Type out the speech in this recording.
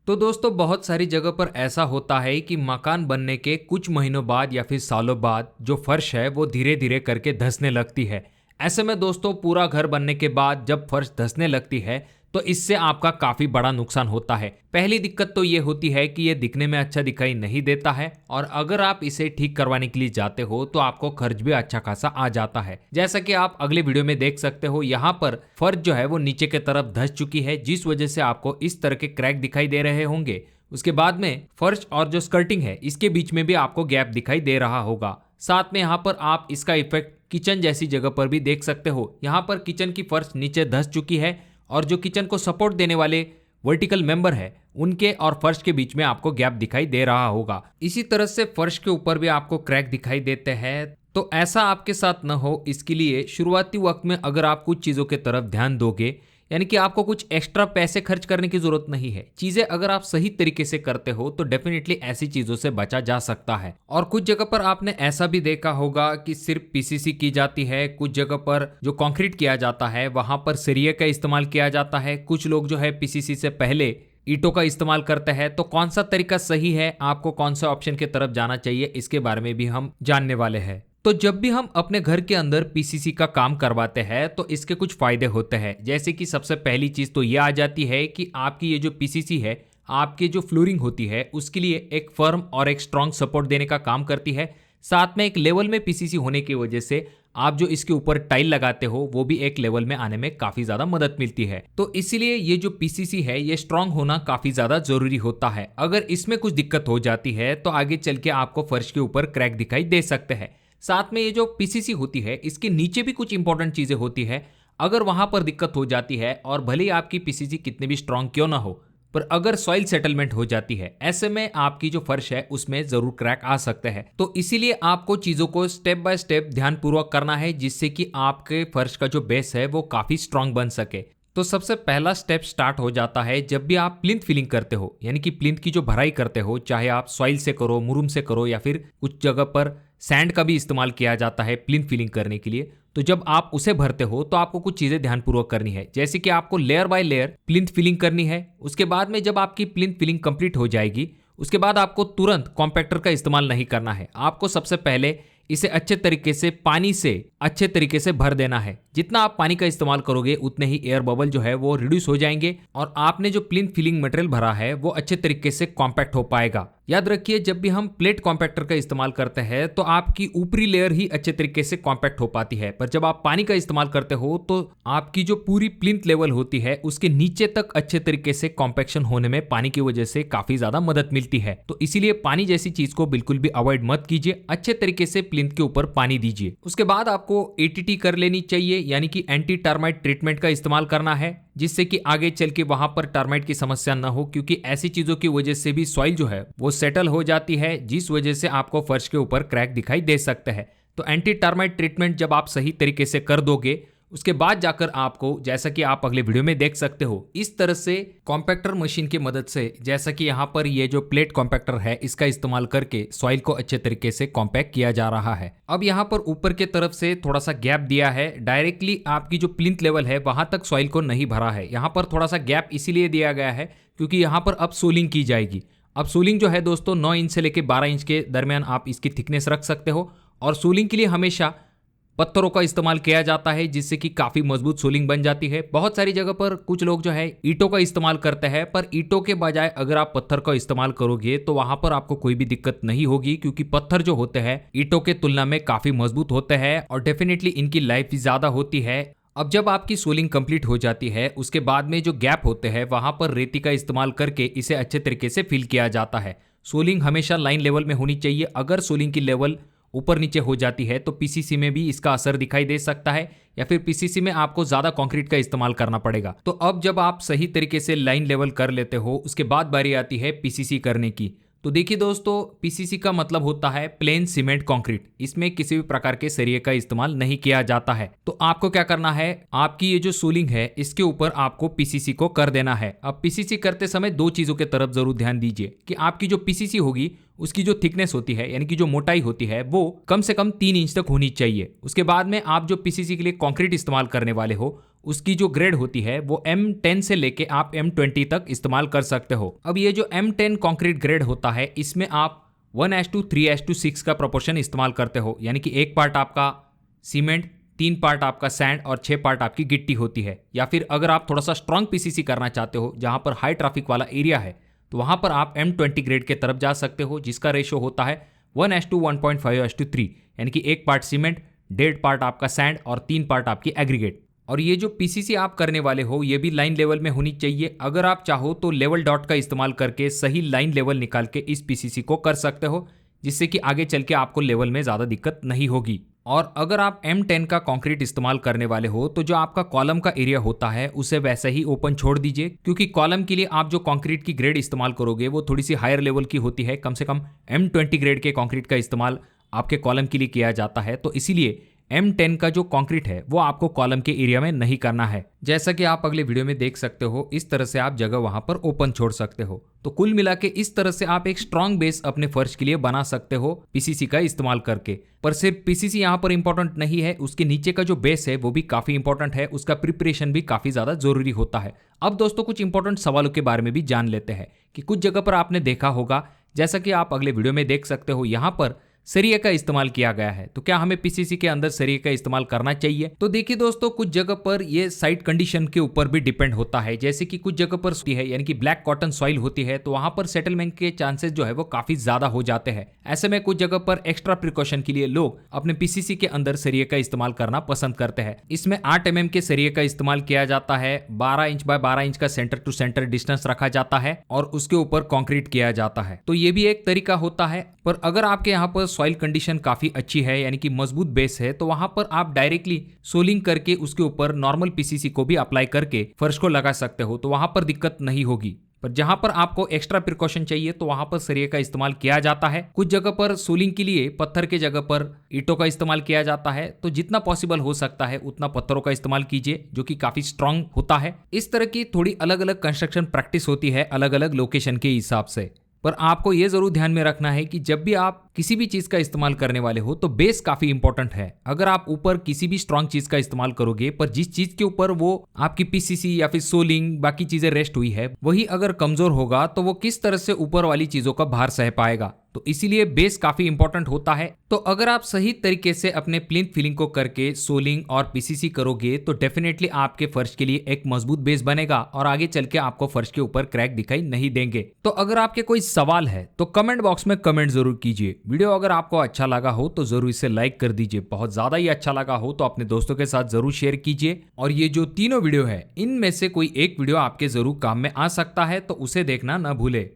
तो दोस्तों बहुत सारी जगह पर ऐसा होता है कि मकान बनने के कुछ महीनों बाद या फिर सालों बाद जो फर्श है वो धीरे धीरे करके धंसने लगती है। ऐसे में दोस्तों पूरा घर बनने के बाद जब फर्श धंसने लगती है तो इससे आपका काफी बड़ा नुकसान होता है। पहली दिक्कत तो ये होती है कि ये दिखने में अच्छा दिखाई नहीं देता है और अगर आप इसे ठीक करवाने के लिए जाते हो तो आपको खर्च भी अच्छा खासा आ जाता है। जैसा कि आप अगले वीडियो में देख सकते हो, यहाँ पर फर्श जो है वो नीचे की तरफ धंस चुकी है, जिस वजह से आपको इस तरह के क्रैक दिखाई दे रहे होंगे। उसके बाद में फर्श और जो स्कर्टिंग है इसके बीच में भी आपको गैप दिखाई दे रहा होगा। साथ में यहाँ पर आप इसका इफेक्ट किचन जैसी जगह पर भी देख सकते हो। यहाँ पर किचन की फर्श नीचे धंस चुकी है और जो किचन को सपोर्ट देने वाले वर्टिकल मेंबर है उनके और फर्श के बीच में आपको गैप दिखाई दे रहा होगा। इसी तरह से फर्श के ऊपर भी आपको क्रैक दिखाई देते हैं। तो ऐसा आपके साथ न हो, इसके लिए शुरुआती वक्त में अगर आप कुछ चीज़ों की तरफ ध्यान दोगे, यानी कि आपको कुछ एक्स्ट्रा पैसे खर्च करने की जरूरत नहीं है। चीजें अगर आप सही तरीके से करते हो तो डेफिनेटली ऐसी चीजों से बचा जा सकता है। और कुछ जगह पर आपने ऐसा भी देखा होगा कि सिर्फ पीसीसी की जाती है, कुछ जगह पर जो कंक्रीट किया जाता है वहां पर सरिये का इस्तेमाल किया जाता है। कुछ लोग जो है पीसीसी से पहले ईंटों का इस्तेमाल करते हैं। तो कौन सा तरीका सही है, आपको कौन सा ऑप्शन की तरफ जाना चाहिए, इसके बारे में भी हम जानने वाले हैं। तो जब भी हम अपने घर के अंदर पीसीसी का काम करवाते हैं तो इसके कुछ फायदे होते हैं। जैसे कि सबसे पहली चीज तो ये आ जाती है कि आपकी ये जो पीसीसी है, आपके जो फ्लोरिंग होती है उसके लिए एक फर्म और एक स्ट्रांग सपोर्ट देने का काम करती है। साथ में एक लेवल में पीसीसी होने की वजह से आप जो इसके ऊपर टाइल लगाते हो वो भी एक लेवल में आने में काफी ज्यादा मदद मिलती है। तो इसीलिए ये जो पीसीसी है ये स्ट्रांग होना काफी ज्यादा जरूरी होता है। अगर इसमें कुछ दिक्कत हो जाती है तो आगे चल के आपको फर्श के ऊपर क्रैक दिखाई दे सकते हैं। साथ में ये जो पीसीसी होती है इसके नीचे भी कुछ इंपॉर्टेंट चीजें होती है। अगर वहां पर दिक्कत हो जाती है और भले ही आपकी पीसीसी कितने भी स्ट्रांग क्यों ना हो, पर अगर सॉइल सेटलमेंट हो जाती है, ऐसे में आपकी जो फर्श है उसमें जरूर क्रैक आ सकते हैं। तो इसीलिए आपको चीजों को स्टेप बाय स्टेप ध्यानपूर्वक करना है जिससे कि आपके फर्श का जो बेस है वो काफी स्ट्रांग बन सके। तो सबसे पहला स्टेप स्टार्ट हो जाता है जब भी आप प्लिंथ फिलिंग करते हो, यानी कि प्लिंथ की जो भराई करते हो, चाहे आप सॉइल से करो, मुरुम से करो या फिर कुछ जगह पर सैंड का भी इस्तेमाल किया जाता है प्लिंथ फिलिंग करने के लिए। तो जब आप उसे भरते हो तो आपको कुछ चीजें ध्यानपूर्वक करनी है, जैसे कि आपको layer by layer plinth filling करनी है। उसके बाद में जब आपकी प्लिंथ फिलिंग कंप्लीट हो जाएगी उसके बाद आपको तुरंत कॉम्पैक्टर का इस्तेमाल नहीं करना है। आपको सबसे पहले इसे अच्छे तरीके से पानी से अच्छे तरीके से भर देना है। जितना आप पानी का इस्तेमाल करोगे उतने ही एयर बबल जो है वो रिड्यूस हो जाएंगे और आपने जो प्लिंथ फिलिंग मटेरियल भरा है वो अच्छे तरीके से कॉम्पैक्ट हो पाएगा। याद रखिए, जब भी हम प्लेट कॉम्पैक्टर का इस्तेमाल करते हैं तो आपकी ऊपरी लेयर ही अच्छे तरीके से कॉम्पैक्ट हो पाती है, पर जब आप पानी का इस्तेमाल करते हो तो आपकी जो पूरी प्लिंथ लेवल होती है उसके नीचे तक अच्छे तरीके से कॉम्पैक्शन होने में पानी की वजह से काफी ज्यादा मदद मिलती है। तो इसीलिए पानी जैसी चीज को बिल्कुल भी अवॉइड मत कीजिए, अच्छे तरीके से प्लिंथ के ऊपर पानी दीजिए। उसके बाद आपको एटीटी कर लेनी चाहिए, यानी कि एंटी टर्माइट ट्रीटमेंट का इस्तेमाल करना है, जिससे कि आगे चल के वहां पर टर्माइट की समस्या न हो, क्योंकि ऐसी चीजों की वजह से भी सॉइल जो है वो सेटल हो जाती है, जिस वजह से आपको फर्श के ऊपर क्रैक दिखाई दे सकते हैं। तो एंटी टर्माइट ट्रीटमेंट जब आप सही तरीके से कर दोगे उसके बाद जाकर आपको, जैसा कि आप अगले वीडियो में देख सकते हो, इस तरह से कॉम्पैक्टर मशीन की मदद से, जैसा कि यहाँ पर ये जो प्लेट कॉम्पैक्टर है इसका इस्तेमाल करके सॉइल को अच्छे तरीके से कॉम्पैक्ट किया जा रहा है। अब यहाँ पर ऊपर के तरफ से थोड़ा सा गैप दिया है, डायरेक्टली आपकी जो प्लिंथ लेवल है वहां तक सॉइल को नहीं भरा है। यहाँ पर थोड़ा सा गैप इसीलिए दिया गया है क्योंकि यहाँ पर अब सोलिंग की जाएगी। अब सोलिंग जो है दोस्तों 9 इंच से लेकर 12 इंच के दरमियान आप इसकी थिकनेस रख सकते हो। और सोलिंग के लिए हमेशा पत्थरों का इस्तेमाल किया जाता है, जिससे कि काफी मजबूत सोलिंग बन जाती है। बहुत सारी जगह पर कुछ लोग जो है ईंटों का इस्तेमाल करते हैं, पर ईंटों के बजाय अगर आप पत्थर का इस्तेमाल करोगे तो वहां पर आपको कोई भी दिक्कत नहीं होगी, क्योंकि पत्थर जो होते हैं ईंटों के तुलना में काफी मजबूत होते हैं और डेफिनेटली इनकी लाइफ भी ज्यादा होती है। अब जब आपकी सोलिंग कंप्लीट हो जाती है उसके बाद में जो गैप होते हैं वहां पर रेती का इस्तेमाल करके इसे अच्छे तरीके से फिल किया जाता है। सोलिंग हमेशा लाइन लेवल में होनी चाहिए। अगर सोलिंग की लेवल ऊपर नीचे हो जाती है तो पीसीसी में भी इसका असर दिखाई दे सकता है, या फिर पीसीसी में आपको ज्यादा कंक्रीट का इस्तेमाल करना पड़ेगा। तो अब जब आप सही तरीके से लाइन लेवल कर लेते हो उसके बाद बारी आती है पीसीसी करने की। तो देखिए दोस्तों, पीसीसी का मतलब होता है प्लेन सीमेंट कंक्रीट। इसमें किसी भी प्रकार के सरिये का इस्तेमाल नहीं किया जाता है। तो आपको क्या करना है, आपकी ये जो सोलिंग है इसके ऊपर आपको पीसीसी को कर देना है। अब पीसीसी करते समय 2 चीजों के तरफ जरूर ध्यान दीजिए कि आपकी जो पीसीसी होगी उसकी जो थिकनेस होती है, यानी कि जो मोटाई होती है, वो कम से कम 3 इंच तक होनी चाहिए। उसके बाद में आप जो पीसीसी के लिए कंक्रीट इस्तेमाल करने वाले हो उसकी जो ग्रेड होती है वो M10 से लेके आप M20 तक इस्तेमाल कर सकते हो। अब ये जो M10 कंक्रीट ग्रेड होता है इसमें आप 1:3:6 का प्रोपोर्शन इस्तेमाल करते हो, यानी कि 1 पार्ट आपका सीमेंट, 3 पार्ट आपका सैंड और 6 पार्ट आपकी गिट्टी होती है। या फिर अगर आप थोड़ा सा स्ट्रांग पीसीसी करना चाहते हो जहां पर हाई ट्रैफिक वाला एरिया है तो वहां पर आप M20 ग्रेड के तरफ जा सकते हो, जिसका रेशो होता है 1:1.5:3, यानी कि 1 पार्ट सीमेंट, 1.5 पार्ट आपका सैंड और 3 पार्ट आपकी एग्रीगेट। और ये जो पीसीसी आप करने वाले हो ये भी लाइन लेवल में होनी चाहिए। अगर आप चाहो तो लेवल डॉट का इस्तेमाल करके सही लाइन लेवल निकाल के इस पीसीसी को कर सकते हो, जिससे कि आगे चल के आपको लेवल में ज़्यादा दिक्कत नहीं होगी। और अगर आप M10 का कंक्रीट इस्तेमाल करने वाले हो तो जो आपका कॉलम का एरिया होता है उसे वैसे ही ओपन छोड़ दीजिए, क्योंकि कॉलम के लिए आप जो कंक्रीट की ग्रेड इस्तेमाल करोगे वो थोड़ी सी हायर लेवल की होती है। कम से कम M20 ग्रेड के कंक्रीट का इस्तेमाल आपके कॉलम के लिए किया जाता है, तो इसीलिए M10 का जो कंक्रीट है वो आपको कॉलम के एरिया में नहीं करना है। जैसा कि आप अगले वीडियो में देख सकते हो, इस तरह से आप जगह वहां पर ओपन छोड़ सकते हो। तो कुल मिला के इस तरह से आप एक स्ट्रॉन्ग बेस अपने फर्श के लिए बना सकते हो पीसीसी का इस्तेमाल करके। पर सिर्फ पीसीसी यहाँ पर इंपॉर्टेंट नहीं है, उसके नीचे का जो बेस है वो भी काफी इंपॉर्टेंट है, उसका प्रिपरेशन भी काफी ज्यादा जरूरी होता है। अब दोस्तों कुछ इंपॉर्टेंट सवालों के बारे में भी जान लेते हैं कि कुछ जगह पर आपने देखा होगा, जैसा कि आप अगले वीडियो में देख सकते हो, यहाँ पर सरिया का इस्तेमाल किया गया है। तो क्या हमें पीसीसी के अंदर सरिया का इस्तेमाल करना चाहिए? तो देखिए दोस्तों, कुछ जगह पर ये साइट कंडीशन के ऊपर भी डिपेंड होता है। जैसे कि कुछ जगह पर है यानी कि ब्लैक कॉटन सॉइल होती है, तो वहां पर सेटलमेंट के चांसेस जो है वो काफी ज्यादा हो जाते हैं। ऐसे में कुछ जगह पर एक्स्ट्रा प्रिकॉशन के लिए लोग अपने पीसीसी के अंदर सरिया का इस्तेमाल करना पसंद करते हैं। इसमें 8 mm के सरिया का इस्तेमाल किया जाता है, 12 इंच बाय 12 इंच का सेंटर टू सेंटर डिस्टेंस रखा जाता है और उसके ऊपर कॉन्क्रीट किया जाता है। तो ये भी एक तरीका होता है। पर अगर आपके यहाँ पर सॉइल कंडीशन काफी अच्छी है यानी कि मजबूत बेस है, तो वहां पर आप डायरेक्टली सोलिंग करके उसके ऊपर नॉर्मल पीसीसी को भी अप्लाई करके फर्श को लगा सकते हो, तो वहां पर दिक्कत नहीं होगी। पर जहां पर आपको एक्स्ट्रा प्रिकॉशन चाहिए तो वहां पर सरिया का इस्तेमाल किया जाता है। कुछ जगह पर सोलिंग के लिए पत्थर के जगह पर ईंटों का इस्तेमाल किया जाता है, तो जितना पॉसिबल हो सकता है उतना पत्थरों का इस्तेमाल कीजिए, जो कि काफी स्ट्रांग होता है। इस तरह की थोड़ी अलग अलग कंस्ट्रक्शन प्रैक्टिस होती है अलग अलग लोकेशन के हिसाब से। पर आपको यह जरूर ध्यान में रखना है कि जब भी आप किसी भी चीज का इस्तेमाल करने वाले हो तो बेस काफी इंपॉर्टेंट है। अगर आप ऊपर किसी भी स्ट्रांग चीज का इस्तेमाल करोगे पर जिस चीज के ऊपर वो आपकी पीसीसी या फिर सोलिंग बाकी चीजें रेस्ट हुई है वही अगर कमजोर होगा तो वो किस तरह से ऊपर वाली चीजों का भार सह पाएगा। तो इसीलिए बेस काफी इंपॉर्टेंट होता है। तो अगर आप सही तरीके से अपने प्लिंथ फिलिंग को करके सोलिंग और पीसीसी करोगे तो डेफिनेटली आपके फर्श के लिए एक मजबूत बेस बनेगा और आगे चल के आपको फर्श के ऊपर क्रैक दिखाई नहीं देंगे। तो अगर आपके कोई सवाल है तो कमेंट बॉक्स में कमेंट जरूर कीजिए। वीडियो अगर आपको अच्छा लगा हो तो जरूर इसे लाइक कर दीजिए। बहुत ज्यादा ही अच्छा लगा हो तो अपने दोस्तों के साथ जरूर शेयर कीजिए। और ये जो तीनों वीडियो है इनमें से कोई एक वीडियो आपके जरूर काम में आ सकता है, तो उसे देखना न भूले।